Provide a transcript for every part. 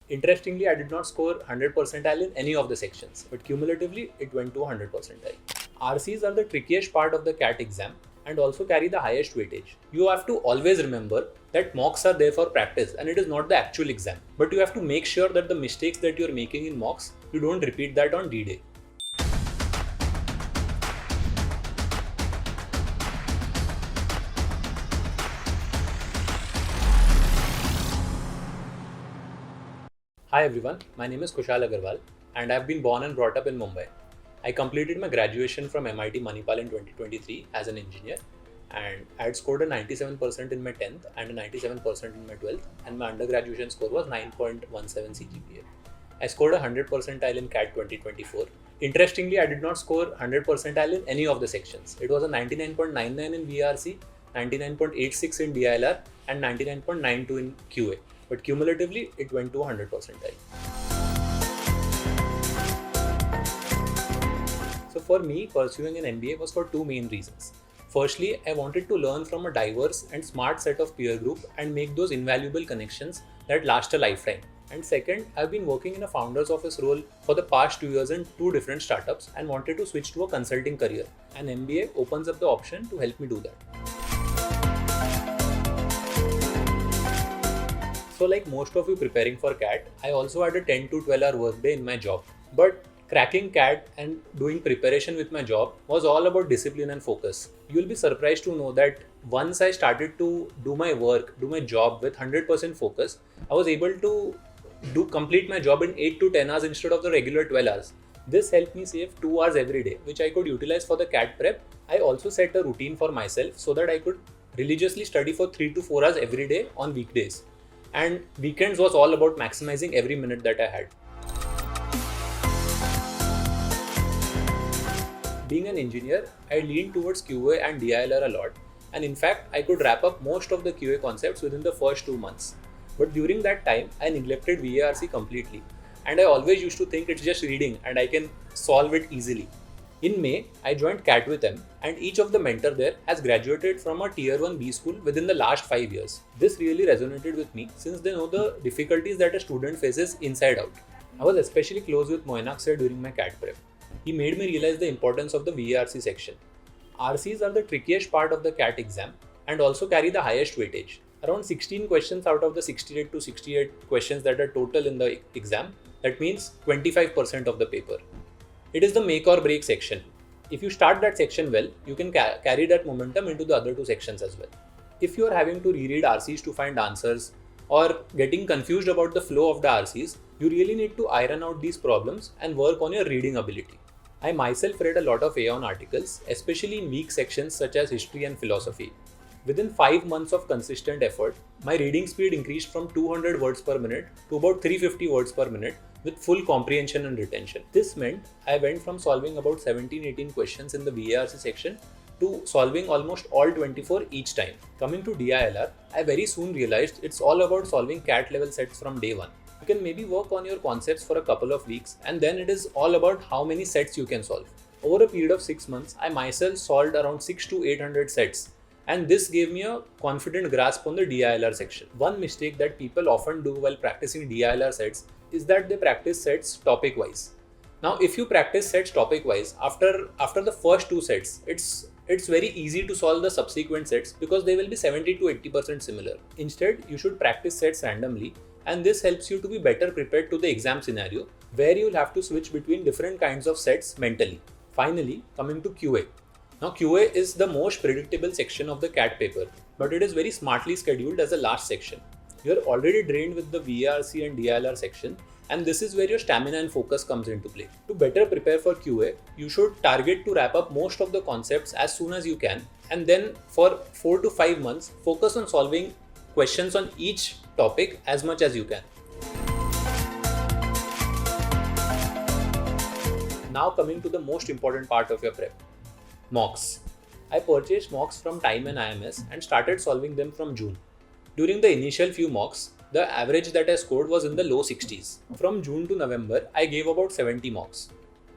Interestingly, I did not score 100 percentile in any of the sections, but cumulatively it went to 100 percentile. RCs are the trickiest part of the CAT exam and also carry the highest weightage. You have to always remember that mocks are there for practice and it is not the actual exam. But you have to make sure that the mistakes that you are making in mocks, you don't repeat that on D-Day. Hi everyone, my name is Kushal Agarwal and I have been born and brought up in Mumbai. I completed my graduation from MIT Manipal in 2023 as an engineer, and I had scored a 97% in my 10th and a 97% in my 12th, and my undergraduation score was 9.17 CGPA. I scored a 100 percentile in CAT 2024. Interestingly, I did not score 100 percentile in any of the sections. It was a 99.99 in VRC, 99.86 in DILR and 99.92 in QA. But cumulatively, it went to 100 percentile. So for me, pursuing an MBA was for two main reasons. Firstly, I wanted to learn from a diverse and smart set of peer group and make those invaluable connections that last a lifetime. And second, I've been working in a founder's office role for the past 2 years in two different startups and wanted to switch to a consulting career. An MBA opens up the option to help me do that. So like most of you preparing for CAT, I also had a 10 to 12 hour workday in my job. But cracking CAT and doing preparation with my job was all about discipline and focus. You'll be surprised to know that once I started to do my work, do my job with 100% focus, I was able to complete my job in 8 to 10 hours instead of the regular 12 hours. This helped me save 2 hours every day, which I could utilize for the CAT prep. I also set a routine for myself so that I could religiously study for 3 to 4 hours every day on weekdays. And weekends was all about maximizing every minute that I had. Being an engineer, I leaned towards QA and DILR a lot, and in fact, I could wrap up most of the QA concepts within the first 2 months. But during that time, I neglected VARC completely, and I always used to think it's just reading and I can solve it easily. In May, I joined CAT with them, and each of the mentor there has graduated from a Tier 1 B school within the last 5 years. This really resonated with me since they know the difficulties that a student faces inside out. I was especially close with Moinak sir during my CAT prep. He made me realize the importance of the VARC section. RCs are the trickiest part of the CAT exam and also carry the highest weightage. Around 16 questions out of the 68 to 68 questions that are total in the exam, that means 25% of the paper. It is the make or break section. If you start that section well, you can carry that momentum into the other two sections as well. If you are having to reread RCs to find answers or getting confused about the flow of the RCs, you really need to iron out these problems and work on your reading ability. I myself read a lot of Aon articles, especially in weak sections such as history and philosophy. Within 5 months of consistent effort, my reading speed increased from 200 words per minute to about 350 words per minute with full comprehension and retention. This meant I went from solving about 17-18 questions in the VARC section to solving almost all 24 each time. Coming to DILR, I very soon realized it's all about solving CAT level sets from day one. You can maybe work on your concepts for a couple of weeks, and then it is all about how many sets you can solve. Over a period of 6 months, I myself solved around 6 to 800 sets, and this gave me a confident grasp on the DILR section. One mistake that people often do while practicing DILR sets is that they practice sets topic wise. Now, if you practice sets topic wise, after the first 2 sets, it's very easy to solve the subsequent sets because they will be 70 to 80% similar. Instead, you should practice sets randomly, and this helps you to be better prepared to the exam scenario where you'll have to switch between different kinds of sets mentally. Finally, coming to QA. Now, QA is the most predictable section of the CAT paper, but it is very smartly scheduled as the last section. You are already drained with the VARC and DILR section, and this is where your stamina and focus comes into play. To better prepare for QA, you should target to wrap up most of the concepts as soon as you can, and then for 4 to 5 months, focus on solving questions on each topic as much as you can. Now coming to the most important part of your prep, mocks. I purchased mocks from Time and IMS and started solving them from June. During the initial few mocks, the average that I scored was in the low 60s. From June to November, I gave about 70 mocks.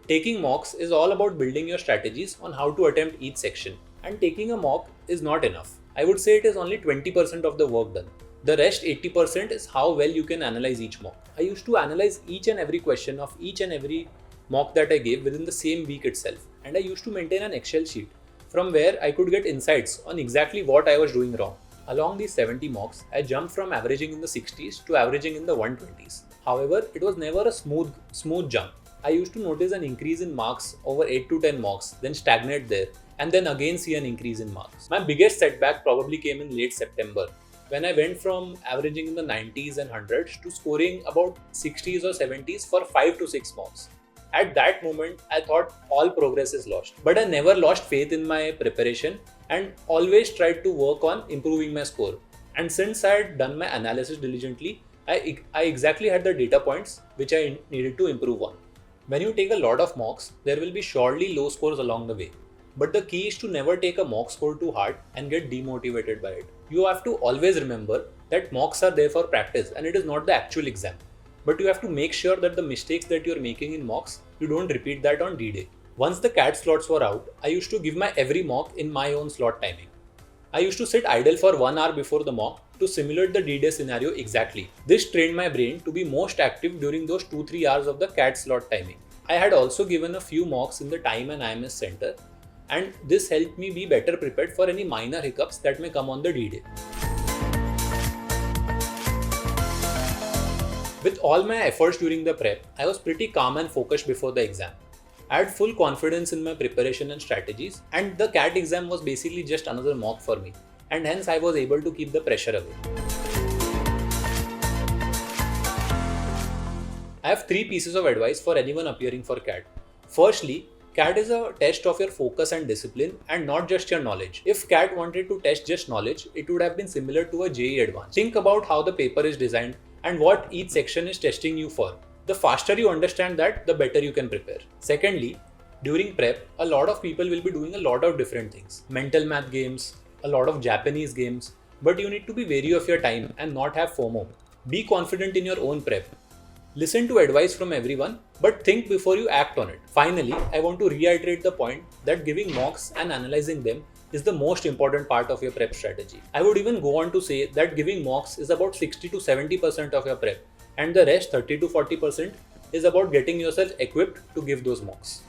Taking mocks is all about building your strategies on how to attempt each section. And taking a mock is not enough. I would say it is only 20% of the work done. The rest 80% is how well you can analyze each mock. I used to analyze each and every question of each and every mock that I gave within the same week itself, and I used to maintain an Excel sheet from where I could get insights on exactly what I was doing wrong. Along these 70 mocks, I jumped from averaging in the 60s to averaging in the 120s. However, it was never a smooth jump. I used to notice an increase in marks over 8 to 10 mocks, then stagnate there, and then again see an increase in marks. My biggest setback probably came in late September, when I went from averaging in the 90s and 100s to scoring about 60s or 70s for 5 to 6 mocks. At that moment, I thought all progress is lost. But I never lost faith in my preparation and always tried to work on improving my score. And since I had done my analysis diligently, I exactly had the data points which I needed to improve on. When you take a lot of mocks, there will be surely low scores along the way. But the key is to never take a mock score too hard and get demotivated by it. You have to always remember that mocks are there for practice and it is not the actual exam. But you have to make sure that the mistakes that you are making in mocks, you don't repeat that on D-Day. Once the CAT slots were out, I used to give my every mock in my own slot timing. I used to sit idle for 1 hour before the mock to simulate the D-Day scenario exactly. This trained my brain to be most active during those 2-3 hours of the CAT slot timing. I had also given a few mocks in the Time and IMS Center, and this helped me be better prepared for any minor hiccups that may come on the D-Day. With all my efforts during the prep, I was pretty calm and focused before the exam. I had full confidence in my preparation and strategies, and the CAT exam was basically just another mock for me, and hence I was able to keep the pressure away. I have 3 pieces of advice for anyone appearing for CAT. Firstly, CAT is a test of your focus and discipline and not just your knowledge. If CAT wanted to test just knowledge, it would have been similar to a JEE Advanced. Think about how the paper is designed and what each section is testing you for. The faster you understand that, the better you can prepare. Secondly, during prep, a lot of people will be doing a lot of different things. Mental math games, a lot of Japanese games, but you need to be wary of your time and not have FOMO. Be confident in your own prep. Listen to advice from everyone, but think before you act on it. Finally, I want to reiterate the point that giving mocks and analyzing them is the most important part of your prep strategy. I would even go on to say that giving mocks is about 60 to 70% of your prep, and the rest 30 to 40% is about getting yourself equipped to give those mocks.